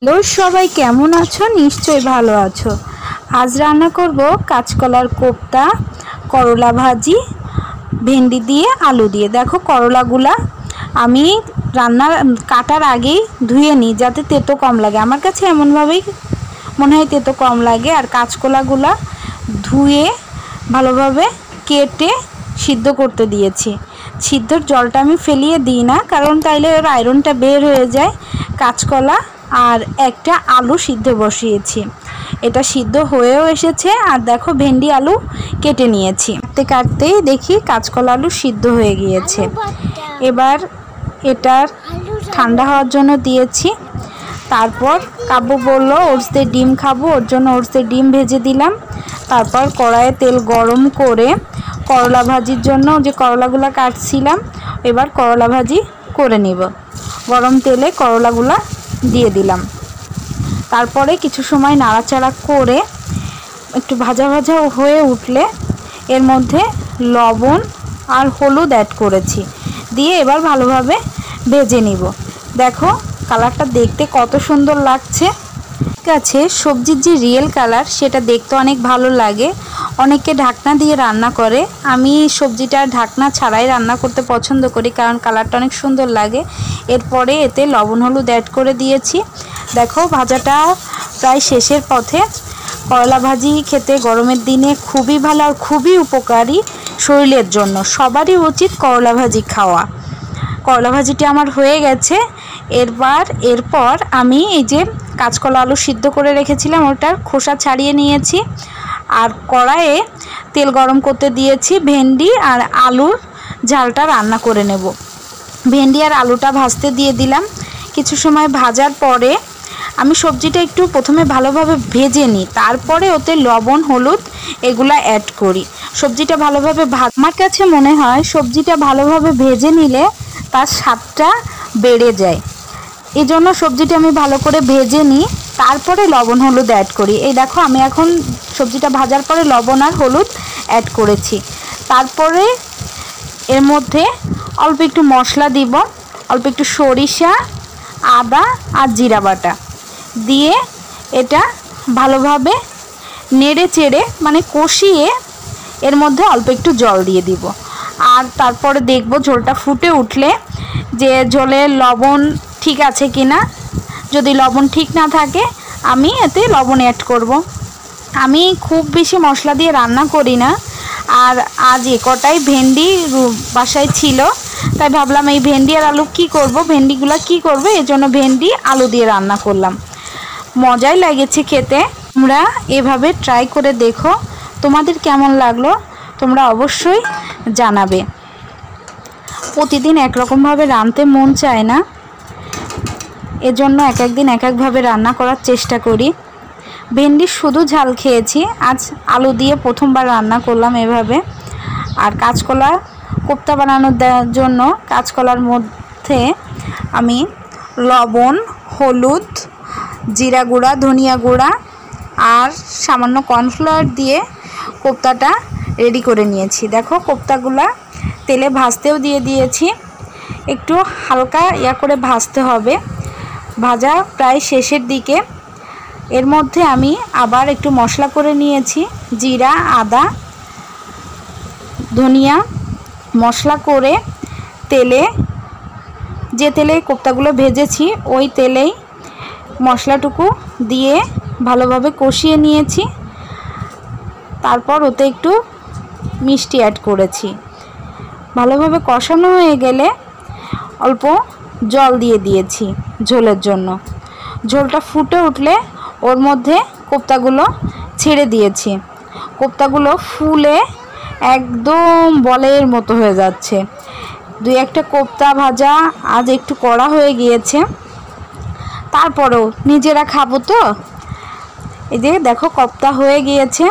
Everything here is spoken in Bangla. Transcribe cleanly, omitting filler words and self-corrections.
হ্যালো সবাই, কেমন আছো? নিশ্চয়ই ভালো আছো। আজ রান্না করব কাঁচকলার কোপ্তা, করলা ভাজি, ভেন্ডি দিয়ে আলু দিয়ে। দেখো করলাগুলা আমি কাটার আগেই ধুয়ে নিই যাতে তেতো কম লাগে। আমার কাছে এমনভাবেই মনে হয় তেতো কম লাগে। আর কাঁচকলাগুলা ধুয়ে ভালোভাবে কেটে সিদ্ধ করতে দিয়েছি। সিদ্ধর জলটা আমি ফেলিয়ে দিই না, কারণ তাইলে ওর আয়রনটা বের হয়ে যায়। কাঁচকলা আর একটা আলু সিদ্ধ বসিয়েছি, এটা সিদ্ধ হয়েও এসেছে। আর দেখো ভেন্ডি আলু কেটে নিয়েছি। কাটতে কাটতেই দেখি কাঁচকলা আলু সিদ্ধ হয়ে গিয়েছে। এবার এটার ঠান্ডা হওয়ার জন্য দিয়েছি। তারপর কাব্বু বললো ওটস দিয়ে ডিম খাবো, ওর জন্য ওটস দিয়ে ডিম ভেজে দিলাম। তারপর কড়াইয়ে তেল গরম করে করলা ভাজির জন্য যে করলাগুলো কাটছিলাম, এবার করলা ভাজি করে নিব। গরম তেলে করলাগুলো দিয়ে দিলাম। তারপরে কিছু সময় নাড়াচাড়া করে একটু ভাজা ভাজা হয়ে উঠলে এর মধ্যে লবণ আর হলুদ অ্যাড করেছি, দিয়ে এবার ভালোভাবে ভেজে নিব। দেখো কালারটা দেখতে কত সুন্দর লাগছে। ঠিক আছে, সবজির যে রিয়েল কালার সেটা দেখতে অনেক ভালো লাগে। অনেকে ঢাকনা দিয়ে রান্না করে, আমি সবজিটা ঢাকনা ছাড়াই রান্না করতে পছন্দ করি, কারণ কালারটা অনেক সুন্দর লাগে। এরপরে এতে লবণ হলুদ অ্যাড করে দিয়েছি। দেখো ভাজাটা প্রায় শেষের পথে। করলা ভাজি খেতে গরমের দিনে খুবই ভালো আর খুবই উপকারী শরীরের জন্য। সবারই উচিত করলা ভাজি খাওয়া। করলা ভাজিটি আমার হয়ে গেছে। এরপর আমি এই যে কাঁচকলা আলু সিদ্ধ করে রেখেছিলাম ওটার খোসা ছাড়িয়ে নিয়েছি। আর কড়াইয়ে তেল গরম করতে দিয়েছি। ভেন্ডি আর আলুর ঝালটা রান্না করে নেব। ভেন্ডি আর আলুটা ভাজতে দিয়ে দিলাম। কিছু সময় ভাজার পরে আমি সবজিটা একটু প্রথমে ভালোভাবে ভেজে নিই, তারপরে ওতে লবণ হলুদ এগুলা অ্যাড করি। সবজিটা ভালোভাবে আমার কাছে মনে হয় সবজিটা ভালোভাবে ভেজে নিলে তার স্বাদটা বেড়ে যায়। এই জন্য সবজিটা আমি ভালো করে ভেজে নিই, তারপরে লবণ হলুদ অ্যাড করি। এই দেখো আমি এখন সবজিটা ভাজার পরে লবণ আর হলুদ অ্যাড করেছি। তারপরে এর মধ্যে অল্প একটু মশলা দিব, অল্প একটু সরিষা, আদা আর জিরা বাটা দিয়ে এটা ভালোভাবে নেড়ে চেড়ে মানে কষিয়ে এর মধ্যে অল্প একটু জল দিয়ে দিব। আর তারপরে দেখব ঝোলটা ফুটে উঠলে যে ঝোলের লবণ ঠিক আছে কিনা। যদি লবণ ঠিক না থাকে আমি এতে লবণ অ্যাড করব। আমি খুব বেশি মশলা দিয়ে রান্না করি না। আর আজ কটাই ভেন্ডি বাসায় ছিল, তাই ভাবলাম এই ভেন্ডি আর আলু ভেন্ডিগুলো কী করবো, এই জন্য ভেন্ডি আলু দিয়ে রান্না করলাম। মজাই লাগেছে খেতে। তোমরা এভাবে ট্রাই করে দেখো, তোমাদের কেমন লাগলো তোমরা অবশ্যই জানাবে। প্রতিদিন একরকমভাবে রাঁধতে মন চায় না, এজন্য এক একদিন এক একভাবে রান্না করার চেষ্টা করি। ভেন্ডি শুধু ঝাল খেয়েছি, আজ আলু দিয়ে প্রথমবার রান্না করলাম এভাবে। আর কাঁচকলা কোপ্তা বানানোর জন্য কাঁচকলার মধ্যে আমি লবণ হলুদ জিরা গুঁড়া ধনিয়া গুঁড়া আর সামান্য কর্নফ্লাওয়ার দিয়ে কোপ্তাটা রেডি করে নিয়েছি। দেখো কোপ্তাগুলা তেলে ভাজতেও দিয়ে দিয়েছি, একটু হালকা করে ভাজতে হবে। ভাজা প্রায় শেষের দিকে। এর মধ্যে আমি আবার একটু মশলা করে নিয়েছি, জিরা আদা ধনিয়া মশলা করে যে তেলে কোপ্তাগুলো ভেজেছি ওই তেলেই মশলাটুকু দিয়ে ভালোভাবে কষিয়ে নিয়েছি। তারপর ওতে একটু মিষ্টি অ্যাড করেছি। ভালোভাবে কষানো হয়ে গেলে অল্প জল দিয়ে দিয়েছি ঝোলের জন্য। ঝোলটা ফুটে উঠলে ওর মধ্যে কোপ্তাগুলো ছেড়ে দিয়েছি। কোপ্তাগুলো ফুলে একদম বলের মতো হয়ে যাচ্ছে। দুই একটা কোপ্তা ভাজা আজ একটু কড়া হয়ে গিয়েছে, তারপরেও নিজেরা খাবো তো। এই যে দেখো কোপ্তা হয়ে গিয়েছে।